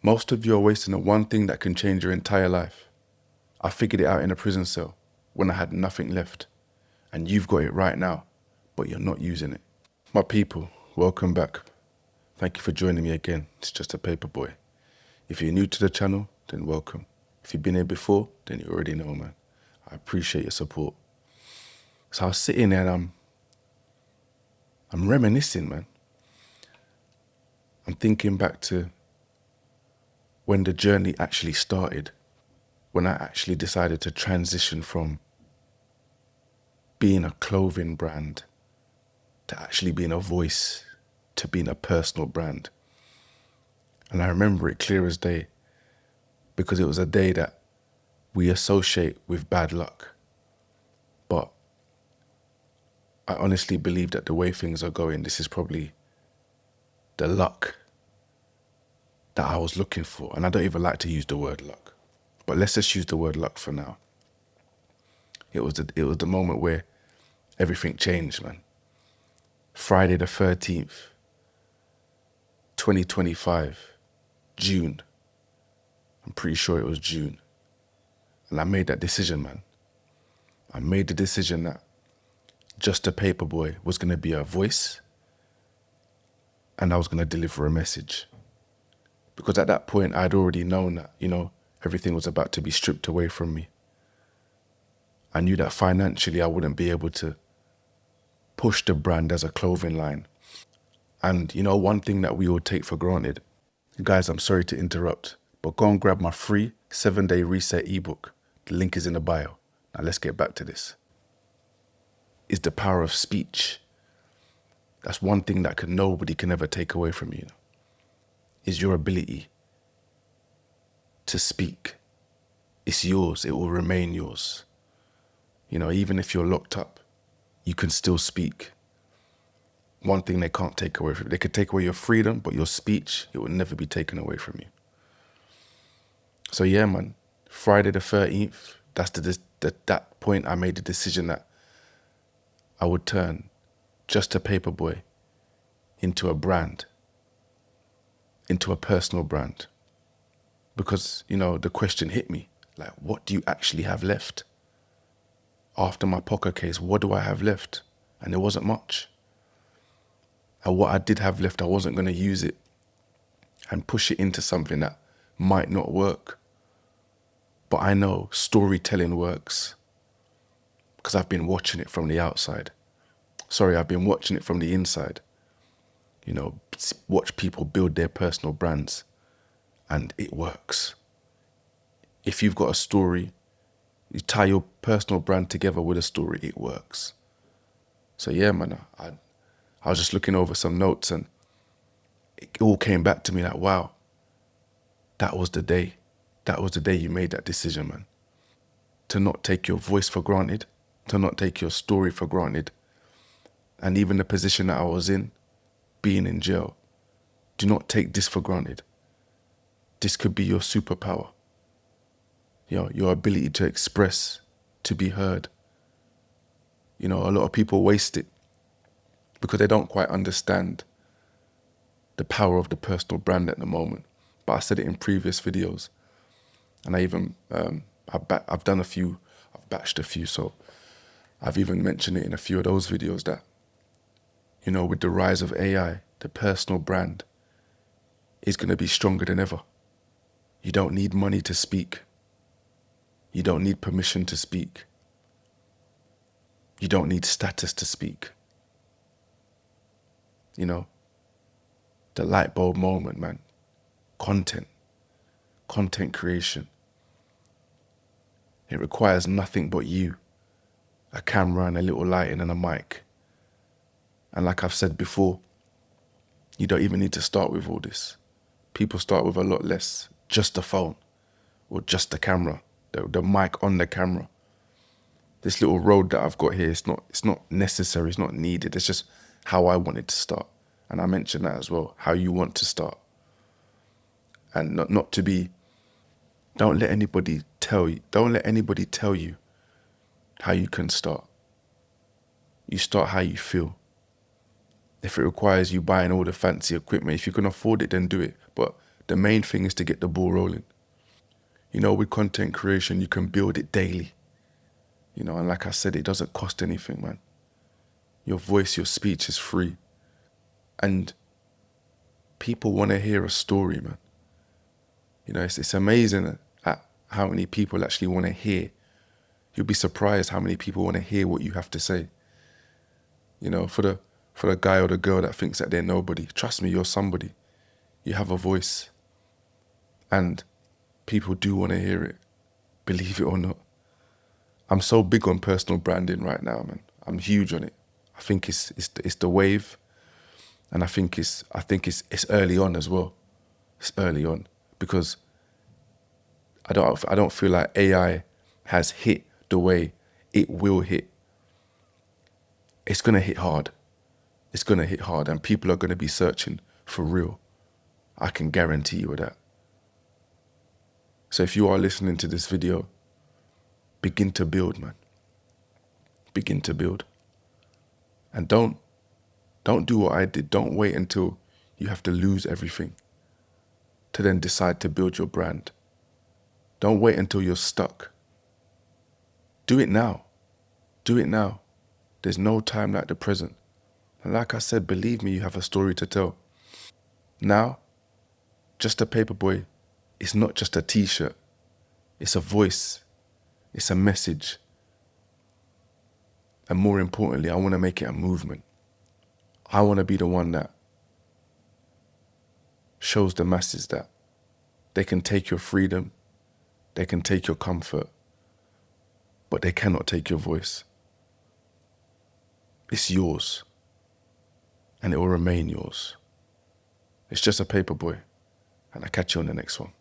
Most of you are wasting the one thing that can change your entire life. I figured it out in a prison cell when I had nothing left. And you've got it right now, but you're not using it. My people, welcome back. Thank you for joining me again. It's just a paper boy. If you're new to the channel, then welcome. If you've been here before, then you already know, man. I appreciate your support. So I was sitting there and I'm reminiscing, man. I'm thinking back to when the journey actually started, when I actually decided to transition from being a clothing brand to actually being a voice, to being a personal brand. And I remember it clear as day because it was a day that we associate with bad luck. But I honestly believe that the way things are going, this is probably the luck that I was looking for. And I don't even like to use the word luck, but let's just use the word luck for now. It was the moment where everything changed, man. Friday the 13th, 2025, June. I'm pretty sure it was June. And I made that decision, man. I made the decision that Just a Paperboy was going to be a voice and I was going to deliver a message. Because at that point, I'd already known that, everything was about to be stripped away from me. I knew that financially I wouldn't be able to push the brand as a clothing line. And one thing that we all take for granted, guys, I'm sorry to interrupt, but go and grab my free 7-day reset ebook. The link is in the bio. Now let's get back to this. Is the power of speech. That's one thing that nobody can ever take away from you. Is your ability to speak. It's yours. It will remain yours. Even if you're locked up, you can still speak. One thing they can't take away from you. They could take away your freedom, but your speech, it will never be taken away from you. So yeah, man, Friday the 13th, that's that point I made the decision that I would turn Just a Paperboy into a brand, into a personal brand. Because, the question hit me, like, what do you actually have left? After my poker case, what do I have left? And there wasn't much. And what I did have left, I wasn't going to use it and push it into something that might not work. But I know storytelling works because I've been watching it from the outside. Sorry, I've been watching it from the inside. Watch people build their personal brands and it works. If you've got a story, you tie your personal brand together with a story, it works. So yeah, man, I was just looking over some notes and it all came back to me like, wow, that was the day. That was the day you made that decision, man. To not take your voice for granted, to not take your story for granted. And even the position that I was in, being in jail, do not take this for granted. This could be your superpower. Your ability to express, to be heard. A lot of people waste it because they don't quite understand the power of the personal brand at the moment. But I said it in previous videos. And I even, I've done a few, I've batched a few, so I've even mentioned it in a few of those videos that, with the rise of AI, the personal brand is going to be stronger than ever. You don't need money to speak. You don't need permission to speak. You don't need status to speak. The light bulb moment, man. Content creation. It requires nothing but you, a camera and a little lighting and a mic. And like I've said before, you don't even need to start with all this. People start with a lot less, just a phone or just the camera, the mic on the camera. This little road that I've got here, it's not necessary, it's not needed. It's just how I wanted to start. And I mentioned that as well, how you want to start. And not to be, don't let anybody tell you how you can start. You start how you feel. If it requires you buying all the fancy equipment, if you can afford it, then do it. But The main thing is to get the ball rolling. You know, with content creation, you can build it daily. You know, and like I said, it doesn't cost anything, man. Your voice, your speech is free. And people want to hear a story, man. You know, it's amazing at how many people actually want to hear. You'll be surprised how many people want to hear what you have to say. You know, for the guy or the girl that thinks that they're nobody, trust me, you're somebody. You have a voice. And people do want to hear it, believe it or not. I'm so big on personal branding right now, man. I'm huge on it. I think it's the wave, and I think it's early on as well. It's early on because I don't feel like AI has hit the way it will hit. It's gonna hit hard. It's gonna hit hard, and people are gonna be searching for real. I can guarantee you that. So if you are listening to this video, begin to build, man. Begin to build. And don't do what I did. Don't wait until you have to lose everything to then decide to build your brand. Don't wait until you're stuck. Do it now. Do it now. There's no time like the present. And like I said, believe me, you have a story to tell. Now, Just a Paperboy is not just a t-shirt. It's a voice. It's a message. And more importantly, I want to make it a movement. I want to be the one that shows the masses that they can take your freedom, they can take your comfort, but they cannot take your voice. It's yours, and it will remain yours. It's Just a Paperboy, and I'll catch you on the next one.